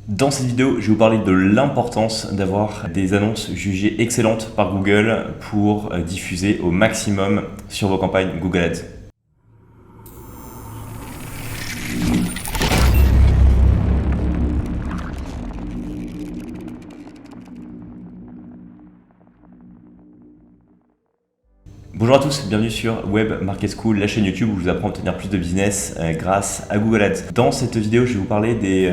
Dans cette vidéo, je vais vous parler de l'importance d'avoir des annonces jugées excellentes par Google pour diffuser au maximum sur vos campagnes Google Ads. Bonjour à tous, bienvenue sur Web Market School, la chaîne YouTube où je vous apprends à obtenir plus de business grâce à Google Ads. Dans cette vidéo, je vais vous parler des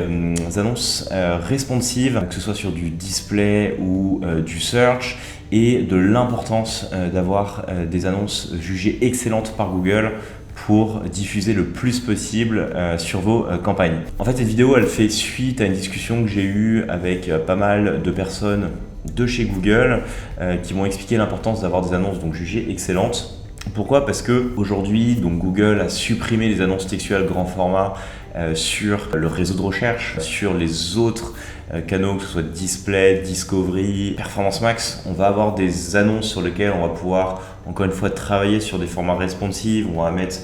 annonces responsives, que ce soit sur du display ou du search, et de l'importance d'avoir des annonces jugées excellentes par Google pour diffuser le plus possible sur vos campagnes. En fait, cette vidéo, elle fait suite à une discussion que j'ai eue avec pas mal de personnes de chez Google qui m'ont expliqué l'importance d'avoir des annonces donc jugées excellentes. Pourquoi ? Parce que aujourd'hui, donc Google a supprimé les annonces textuelles grand format sur le réseau de recherche, sur les autres canaux, que ce soit Display, Discovery, Performance Max. On va avoir des annonces sur lesquelles on va pouvoir, encore une fois, travailler sur des formats responsives. On va mettre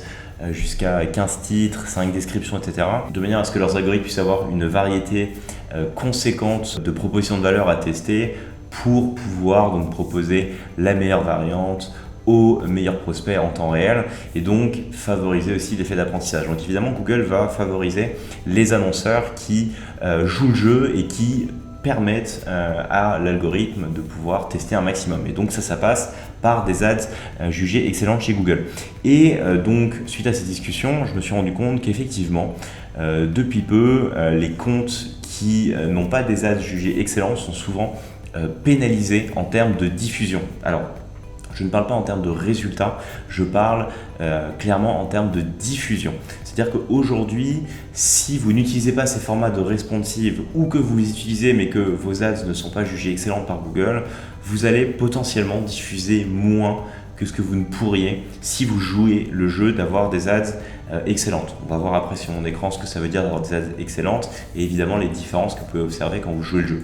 jusqu'à 15 titres, 5 descriptions, etc. De manière à ce que leurs algorithmes puissent avoir une variété conséquente de propositions de valeur à tester pour pouvoir donc proposer la meilleure variante aux meilleurs prospects en temps réel et donc favoriser aussi l'effet d'apprentissage. Donc évidemment, Google va favoriser les annonceurs qui jouent le jeu et qui permettent à l'algorithme de pouvoir tester un maximum. Et donc ça passe par des ads jugées excellentes chez Google. Et donc suite à ces discussions, je me suis rendu compte qu'effectivement, depuis peu, les comptes qui n'ont pas des ads jugées excellentes sont souvent pénalisés en termes de diffusion. Alors, je ne parle pas en termes de résultats, je parle clairement en termes de diffusion. C'est-à-dire qu'aujourd'hui, si vous n'utilisez pas ces formats de responsive ou que vous les utilisez mais que vos ads ne sont pas jugées excellentes par Google, vous allez potentiellement diffuser moins que ce que vous ne pourriez si vous jouez le jeu d'avoir des ads excellentes. On va voir après sur mon écran ce que ça veut dire d'avoir des ads excellentes et évidemment les différences que vous pouvez observer quand vous jouez le jeu.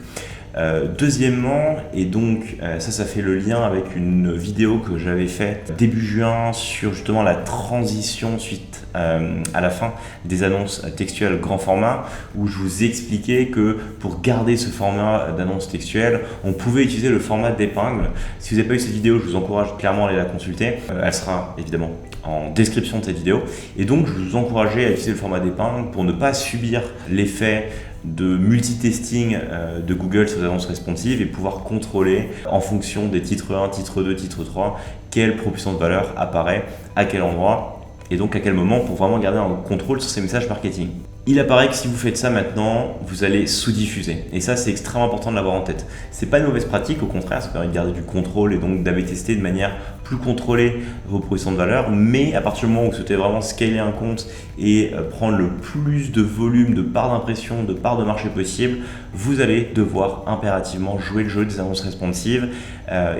Deuxièmement, et donc ça fait le lien avec une vidéo que j'avais faite début juin sur justement la transition suite à la fin des annonces textuelles grand format, où je vous expliquais que pour garder ce format d'annonce textuelle, on pouvait utiliser le format d'épingle. Si vous n'avez pas eu cette vidéo, je vous encourage clairement à aller la consulter. Elle sera évidemment en description de cette vidéo. Et donc, je vous encourageais à utiliser le format d'épingle pour ne pas subir l'effet de multitasking de Google sur les annonces responsives et pouvoir contrôler en fonction des titres 1, titre 2, titre 3, quelle proposition de valeur apparaît, à quel endroit et donc à quel moment pour vraiment garder un contrôle sur ces messages marketing. Il apparaît que si vous faites ça maintenant, vous allez sous-diffuser. Et ça, c'est extrêmement important de l'avoir en tête. C'est pas une mauvaise pratique, au contraire, ça permet de garder du contrôle et donc d'AB tester de manière plus contrôlée vos propositions de valeur. Mais à partir du moment où vous souhaitez vraiment scaler un compte et prendre le plus de volume, de parts d'impression, de parts de marché possible, vous allez devoir impérativement jouer le jeu des annonces responsives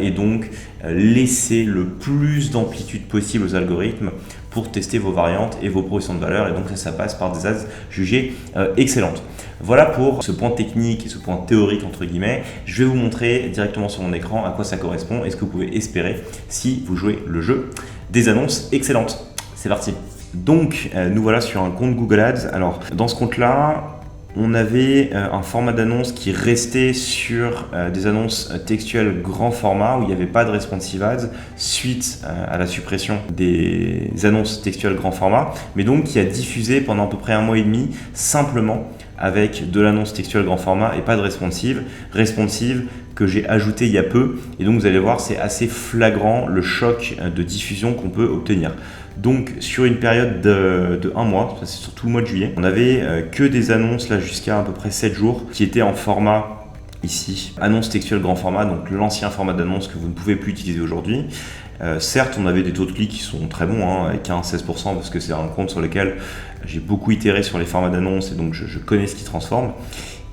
et donc laisser le plus d'amplitude possible aux algorithmes pour tester vos variantes et vos propositions de valeur. Et donc ça passe par des ads jugées excellentes. Voilà pour ce point technique et ce point théorique entre guillemets. Je vais vous montrer directement sur mon écran à quoi ça correspond et ce que vous pouvez espérer si vous jouez le jeu des annonces excellentes. C'est parti. Donc nous voilà sur un compte Google Ads. Alors dans ce compte-là, on avait un format d'annonce qui restait sur des annonces textuelles grand format où il n'y avait pas de responsive ads suite à la suppression des annonces textuelles grand format, mais donc qui a diffusé pendant à peu près 1 mois et demi simplement avec de l'annonce textuelle grand format et pas de responsive que j'ai ajouté il y a peu. Et donc vous allez voir, c'est assez flagrant le choc de diffusion qu'on peut obtenir. Donc sur une période de 1 mois, ça c'est sur tout le mois de juillet, on avait que des annonces là jusqu'à à peu près 7 jours qui étaient en format ici, annonce textuelle grand format, donc l'ancien format d'annonce que vous ne pouvez plus utiliser aujourd'hui. Certes, on avait des taux de clics qui sont très bons, avec 15-16%, parce que c'est un compte sur lequel j'ai beaucoup itéré sur les formats d'annonce et donc je connais ce qui transforme.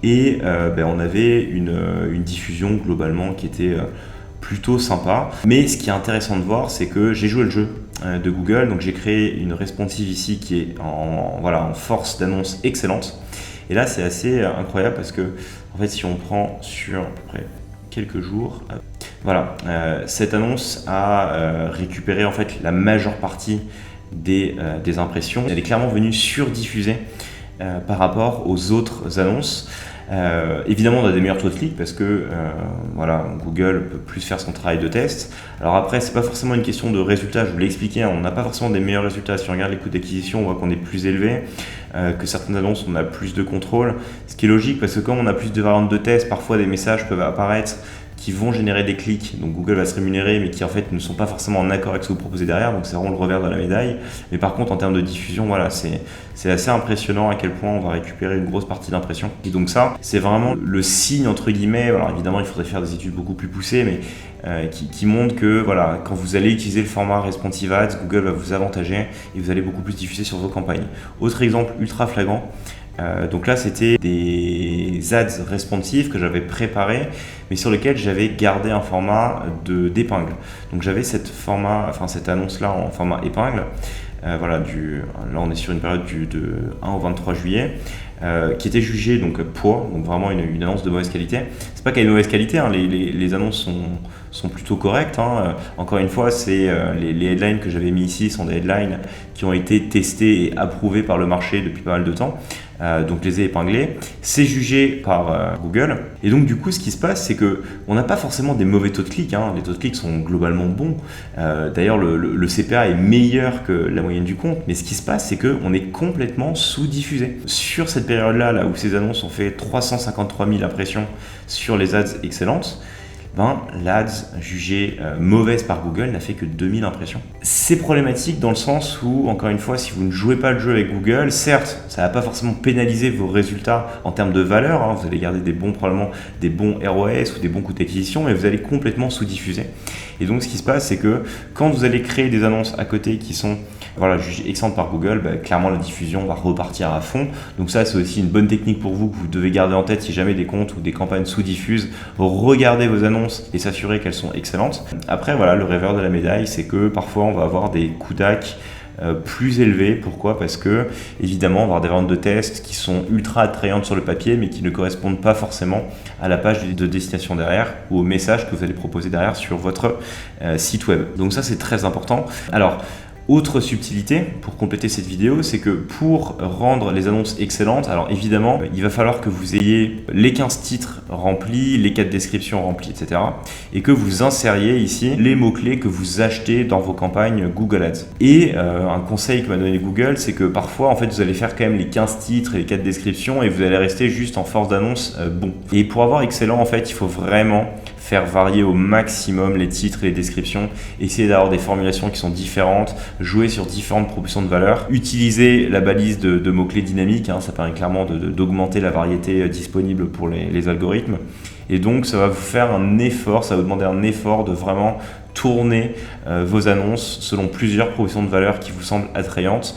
Et on avait une diffusion globalement qui était plutôt sympa. Mais ce qui est intéressant de voir, c'est que j'ai joué le jeu de Google, donc j'ai créé une responsive ici qui est en force d'annonce excellente. Et là, c'est assez incroyable parce que en fait, si on prend sur à peu près quelques jours, voilà, cette annonce a récupéré en fait la majeure partie des impressions. Elle est clairement venue surdiffuser par rapport aux autres annonces. Évidemment, on a des meilleurs taux de clic parce que voilà, Google peut plus faire son travail de test. Alors après, c'est pas forcément une question de résultats, je vous l'ai expliqué, hein, on n'a pas forcément des meilleurs résultats. Si on regarde les coûts d'acquisition, on voit qu'on est plus élevé, que certaines annonces, on a plus de contrôle, ce qui est logique parce que comme on a plus de variantes de test, parfois des messages peuvent apparaître qui vont générer des clics, donc Google va se rémunérer, mais qui en fait ne sont pas forcément en accord avec ce que vous proposez derrière, donc c'est vraiment le revers de la médaille. Mais par contre, en termes de diffusion, voilà, c'est assez impressionnant à quel point on va récupérer une grosse partie d'impression. Et donc ça, c'est vraiment le signe, entre guillemets, alors évidemment, il faudrait faire des études beaucoup plus poussées, mais qui montrent que voilà, quand vous allez utiliser le format Responsive Ads, Google va vous avantager et vous allez beaucoup plus diffuser sur vos campagnes. Autre exemple ultra flagrant, donc là, c'était des ads responsives que j'avais préparés, mais sur lesquels j'avais gardé un format d'épingle. Donc j'avais cette annonce-là en format épingle. Voilà, là on est sur une période de 1 au 23 juillet, qui était jugée donc poids, donc vraiment une annonce de mauvaise qualité. C'est pas qu'elle est de mauvaise qualité, hein, les annonces sont plutôt correctes. Hein. Encore une fois, les headlines que j'avais mis ici sont des headlines qui ont été testées et approuvées par le marché depuis pas mal de temps. Donc je les ai épinglés, c'est jugé par Google, et donc du coup ce qui se passe c'est que on n'a pas forcément des mauvais taux de clic, hein. Les taux de clic sont globalement bons, d'ailleurs le CPA est meilleur que la moyenne du compte, mais ce qui se passe c'est qu'on est complètement sous-diffusé. Sur cette période-là, là où ces annonces ont fait 353 000 impressions sur les ads excellentes, l'ads jugée mauvaise par Google n'a fait que 2000 impressions. C'est problématique dans le sens où, encore une fois, si vous ne jouez pas le jeu avec Google, certes, ça ne va pas forcément pénaliser vos résultats en termes de valeur, hein, vous allez garder probablement des bons ROS ou des bons coûts d'acquisition, mais vous allez complètement sous-diffuser. Et donc, ce qui se passe, c'est que quand vous allez créer des annonces à côté qui sont jugées excellentes par Google, clairement la diffusion va repartir à fond. Donc ça, c'est aussi une bonne technique pour vous que vous devez garder en tête si jamais des comptes ou des campagnes sous-diffusent. Regardez vos annonces et s'assurer qu'elles sont excellentes. Après, voilà, le revers de la médaille, c'est que parfois, on va avoir des coûts d'acquisition plus élevés. Pourquoi ? Parce que, évidemment, on va avoir des ventes de tests qui sont ultra attrayantes sur le papier, mais qui ne correspondent pas forcément à la page de destination derrière ou au message que vous allez proposer derrière sur votre site web. Donc ça, c'est très important. Alors, autre subtilité pour compléter cette vidéo, c'est que pour rendre les annonces excellentes, alors évidemment, il va falloir que vous ayez les 15 titres remplis, les 4 descriptions remplies, etc. Et que vous insériez ici les mots-clés que vous achetez dans vos campagnes Google Ads. Et un conseil que m'a donné Google, c'est que parfois, en fait, vous allez faire quand même les 15 titres et les 4 descriptions et vous allez rester juste en force d'annonce bon. Et pour avoir excellent, en fait, il faut vraiment faire varier au maximum les titres et les descriptions, essayer d'avoir des formulations qui sont différentes, jouer sur différentes propositions de valeur, utiliser la balise de mots-clés dynamiques, hein, ça permet clairement d'augmenter la variété disponible pour les algorithmes. Et donc ça va vous faire un effort, ça va vous demander un effort de vraiment tourner vos annonces selon plusieurs propositions de valeur qui vous semblent attrayantes.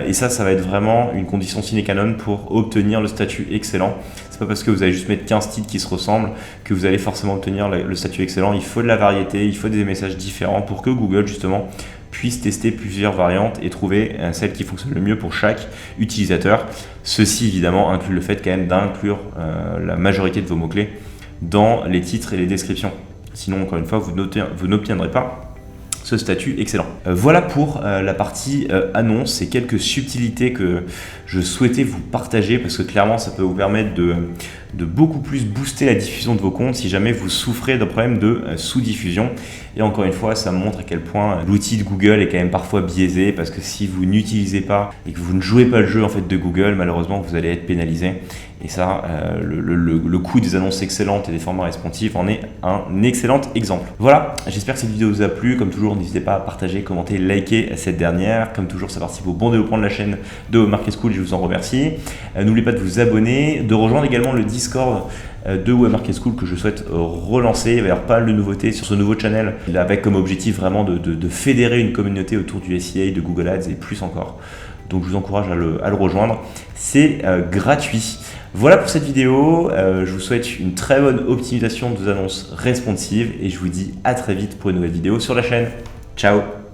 Et ça va être vraiment une condition sine qua non pour obtenir le statut excellent. C'est pas parce que vous allez juste mettre 15 titres qui se ressemblent que vous allez forcément obtenir le statut excellent. Il faut de la variété, il faut des messages différents pour que Google justement puisse tester plusieurs variantes et trouver celle qui fonctionne le mieux pour chaque utilisateur. Ceci évidemment inclut le fait quand même d'inclure la majorité de vos mots-clés dans les titres et les descriptions. Sinon, encore une fois, vous n'obtiendrez pas ce statut excellent. Voilà pour la partie annonce et quelques subtilités que je souhaitais vous partager parce que clairement ça peut vous permettre de beaucoup plus booster la diffusion de vos comptes si jamais vous souffrez d'un problème de sous-diffusion. Et encore une fois, ça montre à quel point l'outil de Google est quand même parfois biaisé parce que si vous n'utilisez pas et que vous ne jouez pas le jeu en fait de Google, malheureusement vous allez être pénalisé. Et ça, le coût des annonces excellentes et des formats responsifs en est un excellent exemple. Voilà, j'espère que cette vidéo vous a plu. Comme toujours, n'hésitez pas à partager, commenter, liker cette dernière. Comme toujours, ça participe au bon développement de la chaîne de Webmarket School, je vous en remercie. N'oubliez pas de vous abonner, de rejoindre également le Discord de Webmarket School que je souhaite relancer. Il va y avoir pas mal de nouveautés sur ce nouveau channel avec comme objectif vraiment de fédérer une communauté autour du SEA, de Google Ads et plus encore. Donc je vous encourage à le rejoindre. C'est gratuit. Voilà pour cette vidéo, je vous souhaite une très bonne optimisation de vos annonces responsives et je vous dis à très vite pour une nouvelle vidéo sur la chaîne. Ciao!